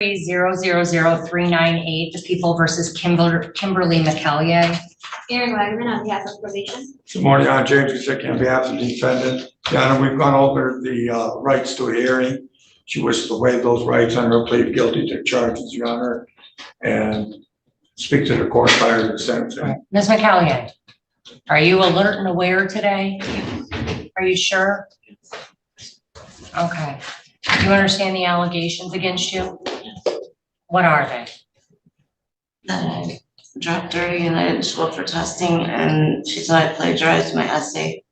0000398, the people versus Kimberly McCallion. Aaron Wagman on behalf of probation. Good morning, I'm James Guzicki on behalf of the defendant. Your Honor, we've gone over the rights to a hearing. She wishes to waive those rights on her plea of guilty to charges, Your Honor, and speak to the court prior to the sentencing. Ms. McCallion, are you alert and aware today? Are you sure? Okay. Do you understand the allegations against you? What are they? That I dropped dirty and I didn't show up for testing, and she said I plagiarized my essay.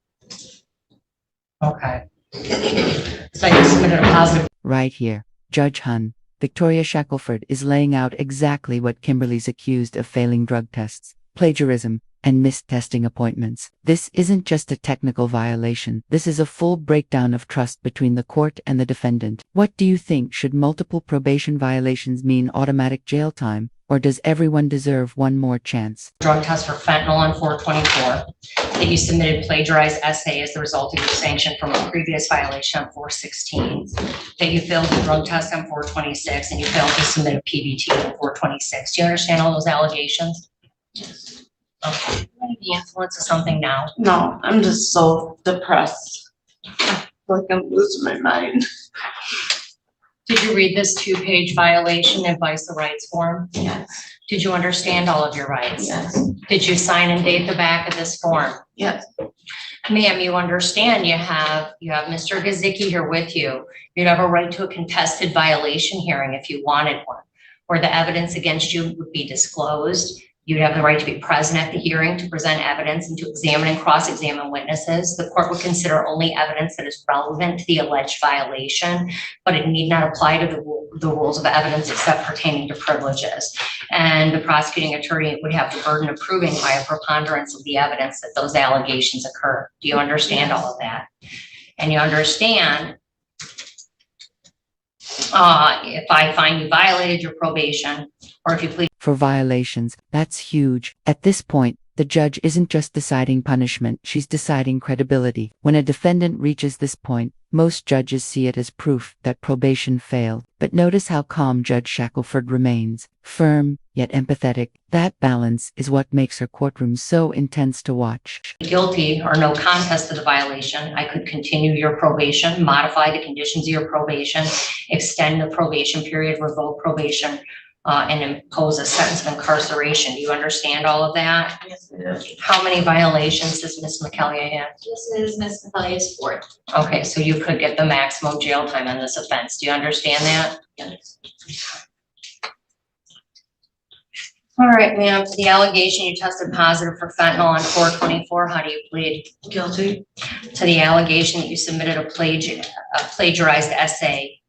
Okay. So you submitted a positive. Right here, Judge Hun, Victoria Shakelford is laying out exactly what Kimberly's accused of failing drug tests, plagiarism, and missed testing appointments. This isn't just a technical violation. This is a full breakdown of trust between the court and the defendant. What do you think? Should multiple probation violations mean automatic jail time, or does everyone deserve one more chance? Drug test for fentanyl on 424, that you submitted plagiarized essay as the result of your sanction from a previous violation on 416, that you failed the drug test on 426, and you failed to submit a PBT on 426. Do you understand all those allegations? Yes. Okay. The influence of something now. No, I'm just so depressed. I feel like I'm losing my mind. Did you read this 2-page violation advice of rights form? Yes. Did you understand all of your rights? Yes. Did you sign and date the back of this form? Yes. Ma'am, you understand you have Mr. Guzicki here with you. You'd have a right to a contested violation hearing if you wanted one, where the evidence against you would be disclosed. You'd have the right to be present at the hearing, to present evidence, and to examine and cross-examine witnesses. The court would consider only evidence that is relevant to the alleged violation, but it need not apply to the rules of evidence except pertaining to privileges. And the prosecuting attorney would have the burden of proving by a preponderance of the evidence that those allegations occur. Do you understand all of that? And you understand if I find you violated your probation, or if you plead For violations, that's huge. At this point, the judge isn't just deciding punishment, she's deciding credibility. When a defendant reaches this point, most judges see it as proof that probation failed. But notice how calm Judge Shakelford remains, firm, yet empathetic. That balance is what makes her courtroom so intense to watch. guilty or no contest to the violation, I could continue your probation, modify the conditions of your probation, extend the probation period, revoke probation, and impose a sentence of incarceration. Do you understand all of that? Yes, I do. How many violations does Ms. McCallion have? This is Ms. McCallia's fourth. Okay, so you could get the maximum jail time on this offense. Do you understand that? Yes. All right, ma'am, to the allegation you tested positive for fentanyl on 424, how do you plead? Guilty. To the allegation that you submitted a plagiarized essay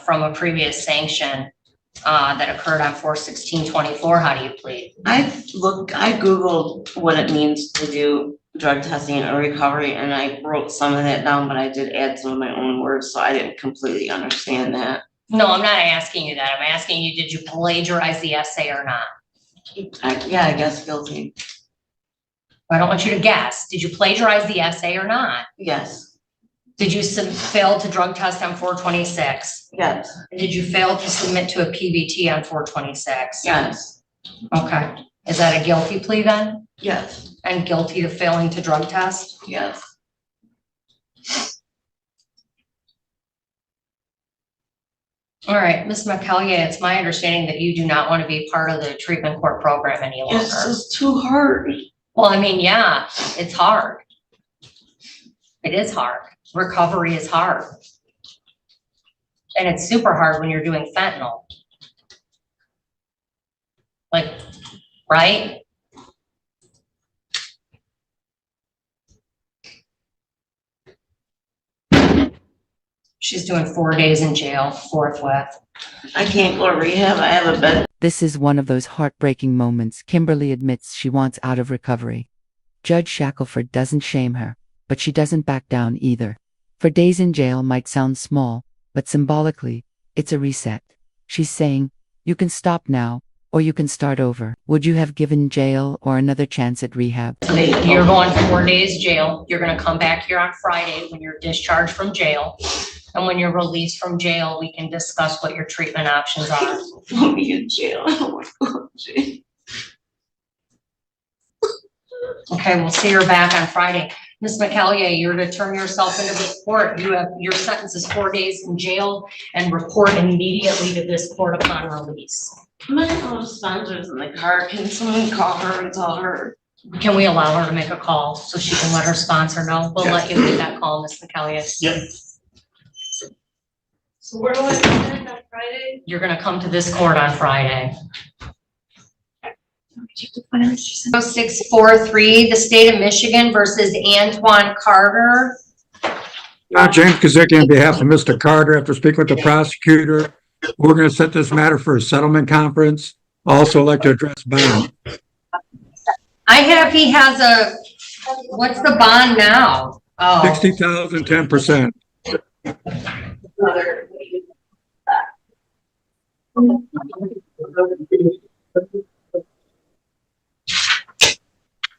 from a previous sanction that occurred on 4/16/24, how do you plead? I Googled what it means to do drug testing and recovery, and I wrote some of that down, but I did add some of my own words, so I didn't completely understand that. No, I'm not asking you that. I'm asking you, did you plagiarize the essay or not? Yeah, I guess guilty. I don't want you to guess. Did you plagiarize the essay or not? Yes. Did you fail to drug test on 426? Yes. Did you fail to submit to a PBT on 426? Yes. Okay. Is that a guilty plea then? Yes. And guilty to failing to drug test? Yes. All right, Ms. McCallion, it's my understanding that you do not want to be part of the treatment court program any longer. It's just too hard. Well, I mean, yeah, it's hard. It is hard. Recovery is hard. And it's super hard when you're doing fentanyl. Like, right? She's doing 4 days in jail forthwith. I can't go to rehab. I have a bed. This is one of those heartbreaking moments. Kimberly admits she wants out of recovery. Judge Shakelford doesn't shame her, but she doesn't back down either. 4 days in jail might sound small, but symbolically, it's a reset. She's saying, you can stop now, or you can start over. Would you have given jail or another chance at rehab? You're going 4 days jail. You're going to come back here on Friday when you're discharged from jail. And when you're released from jail, we can discuss what your treatment options are. Put me in jail. I don't want to go to jail. Okay, we'll see her back on Friday. Ms. McCallier, you're to turn yourself into this court. Your sentence is 4 days in jail and report immediately to this court upon release. My little sponsor's in the car. Can someone call her and tell her? Can we allow her to make a call so she can let her sponsor know? We'll let you make that call, Ms. McCallier. Yep. So where do I attend on Friday? You're gonna come to this court on Friday. 0643, the state of Michigan versus Antoine Carter. James Kazicki, on behalf of Mr. Carter, after speaking with the prosecutor, we're going to set this matter for a settlement conference. Also like to address bond. I have, he has a, what's the bond now? Oh, 60,000, 10%.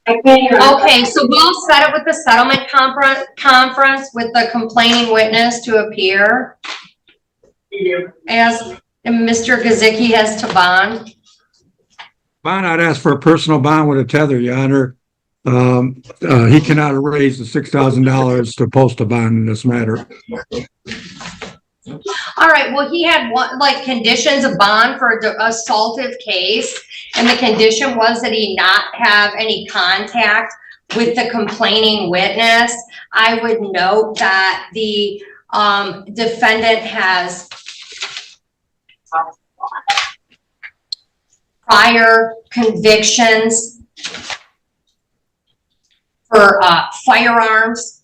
okay, so we'll set it with the settlement conference with the complaining witness to appear. As Mr. Gazicki has to bond. Bond, I'd ask for a personal bond with a tether, Your Honor. He cannot raise the $6,000 to post a bond in this matter. All right, well, he had one, like, conditions of bond for an assaultive case, and the condition was that he not have any contact with the complaining witness. I would note that the defendant has prior convictions for firearms.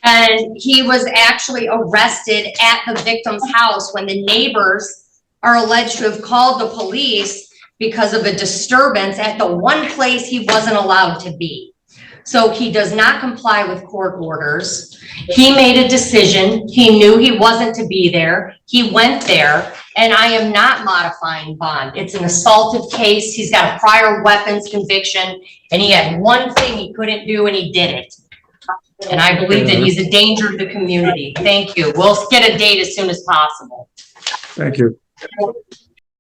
And he was actually arrested at the victim's house when the neighbors are alleged to have called the police because of a disturbance at the one place he wasn't allowed to be. So he does not comply with court orders. He made a decision. He knew he wasn't to be there. He went there, and I am not modifying bond. It's an assaultive case. He's got a prior weapons conviction, and he had one thing he couldn't do, and he did it. And I believe that he's a danger to the community. Thank you. We'll get a date as soon as possible. Thank you.